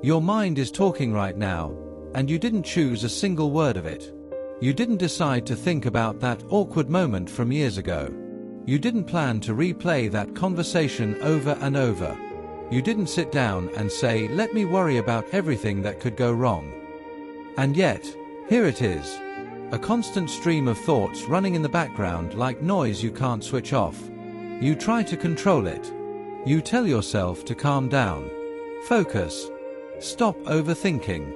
Your mind is talking right now, and you didn't choose a single word of it. You didn't decide to think about that awkward moment from years ago. You didn't plan to replay that conversation over and over. You didn't sit down and say, "Let me worry about everything that could go wrong." And yet, here it is. A constant stream of thoughts running in the background like noise you can't switch off. You try to control it. You tell yourself to calm down. Focus. Stop overthinking.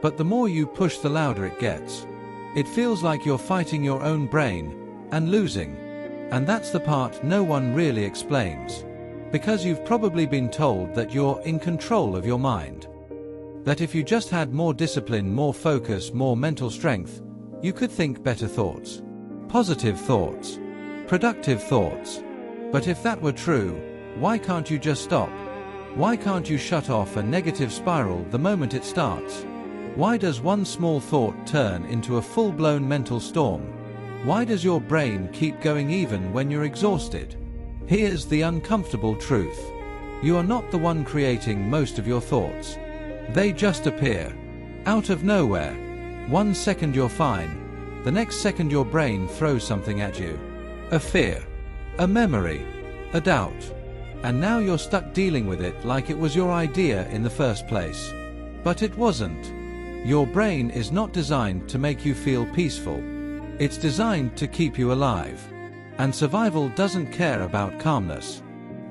But the more you push, the louder it gets. It feels like you're fighting your own brain and losing. And that's the part no one really explains. Because you've probably been told that you're in control of your mind. That if you just had more discipline, more focus, more mental strength, you could think better thoughts. Positive thoughts. Productive thoughts. But if that were true, why can't you just stop? Why can't you shut off a negative spiral the moment it starts? Why does one small thought turn into a full-blown mental storm? Why does your brain keep going even when you're exhausted? Here's the uncomfortable truth. You are not the one creating most of your thoughts. They just appear. Out of nowhere. 1 second you're fine. The next second your brain throws something at you. A fear. A memory. A doubt. And now you're stuck dealing with it like it was your idea in the first place. But it wasn't. Your brain is not designed to make you feel peaceful. It's designed to keep you alive. And survival doesn't care about calmness.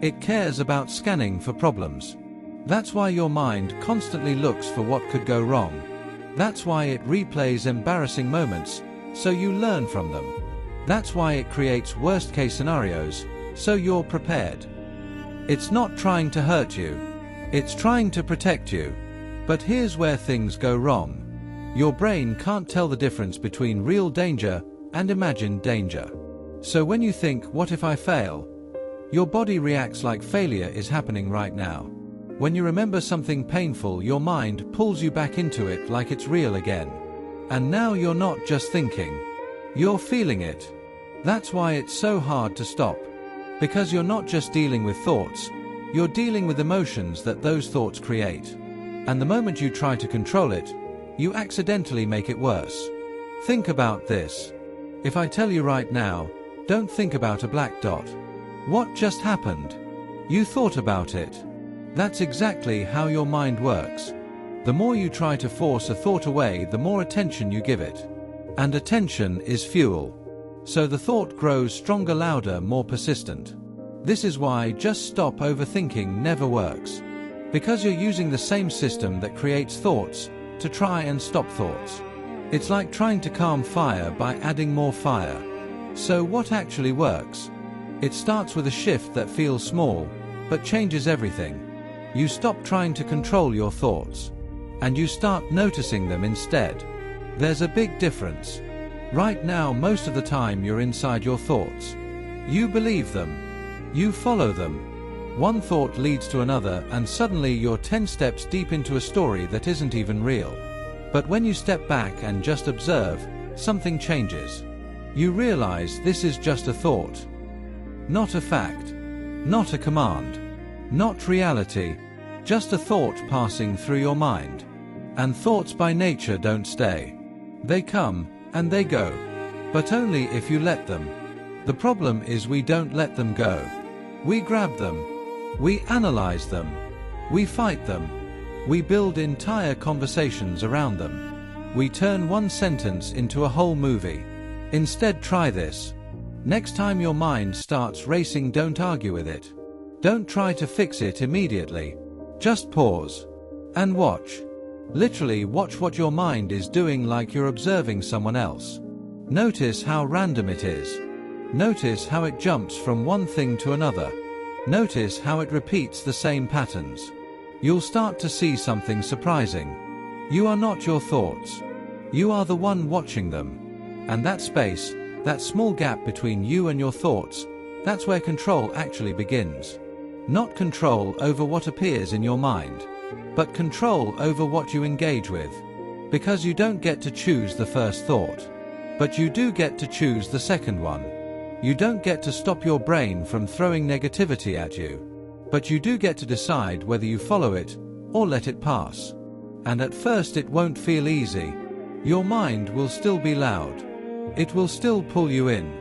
It cares about scanning for problems. That's why your mind constantly looks for what could go wrong. That's why it replays embarrassing moments, so you learn from them. That's why it creates worst-case scenarios, so you're prepared. It's not trying to hurt you. It's trying to protect you. But here's where things go wrong. Your brain can't tell the difference between real danger and imagined danger. So when you think, "What if I fail?" your body reacts like failure is happening right now. When you remember something painful, your mind pulls you back into it like it's real again. And now you're not just thinking. You're feeling it. That's why it's so hard to stop. Because you're not just dealing with thoughts, you're dealing with emotions that those thoughts create. And the moment you try to control it, you accidentally make it worse. Think about this. If I tell you right now, don't think about a black dot. What just happened? You thought about it. That's exactly how your mind works. The more you try to force a thought away, the more attention you give it. And attention is fuel. So the thought grows stronger, louder, more persistent. This is why just stop overthinking never works. Because you're using the same system that creates thoughts to try and stop thoughts. It's like trying to calm fire by adding more fire. So what actually works? It starts with a shift that feels small, but changes everything. You stop trying to control your thoughts, and you start noticing them instead. There's a big difference. Right now, most of the time you're inside your thoughts. You believe them. You follow them. One thought leads to another, and suddenly you're 10 steps deep into a story that isn't even real. But when you step back and just observe, something changes. You realize this is just a thought. Not a fact. Not a command. Not reality. Just a thought passing through your mind. And thoughts by nature don't stay. They come, and they go. But only if you let them. The problem is we don't let them go. We grab them. We analyze them. We fight them. We build entire conversations around them. We turn one sentence into a whole movie. Instead, try this. Next time your mind starts racing, don't argue with it. Don't try to fix it immediately. Just pause. And watch. Literally watch what your mind is doing like you're observing someone else. Notice how random it is. Notice how it jumps from one thing to another. Notice how it repeats the same patterns. You'll start to see something surprising. You are not your thoughts. You are the one watching them. And that space, that small gap between you and your thoughts, that's where control actually begins. Not control over what appears in your mind, but control over what you engage with. Because you don't get to choose the first thought, but you do get to choose the second one. You don't get to stop your brain from throwing negativity at you, but you do get to decide whether you follow it or let it pass. And at first it won't feel easy. Your mind will still be loud. It will still pull you in.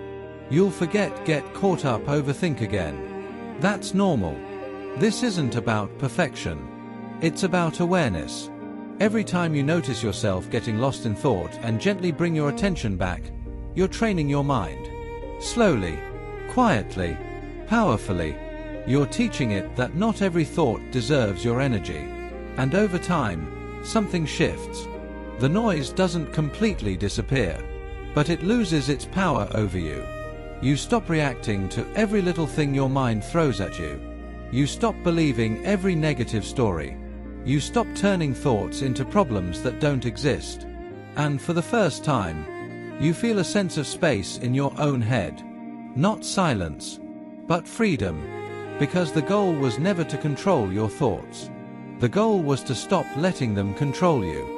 You'll forget, get caught up, overthink again. That's normal. This isn't about perfection. It's about awareness. Every time you notice yourself getting lost in thought and gently bring your attention back, you're training your mind. Slowly, quietly, powerfully, you're teaching it that not every thought deserves your energy. And over time, something shifts. The noise doesn't completely disappear, but it loses its power over you. You stop reacting to every little thing your mind throws at you. You stop believing every negative story. You stop turning thoughts into problems that don't exist. And for the first time, you feel a sense of space in your own head. Not silence, but freedom. Because the goal was never to control your thoughts. The goal was to stop letting them control you.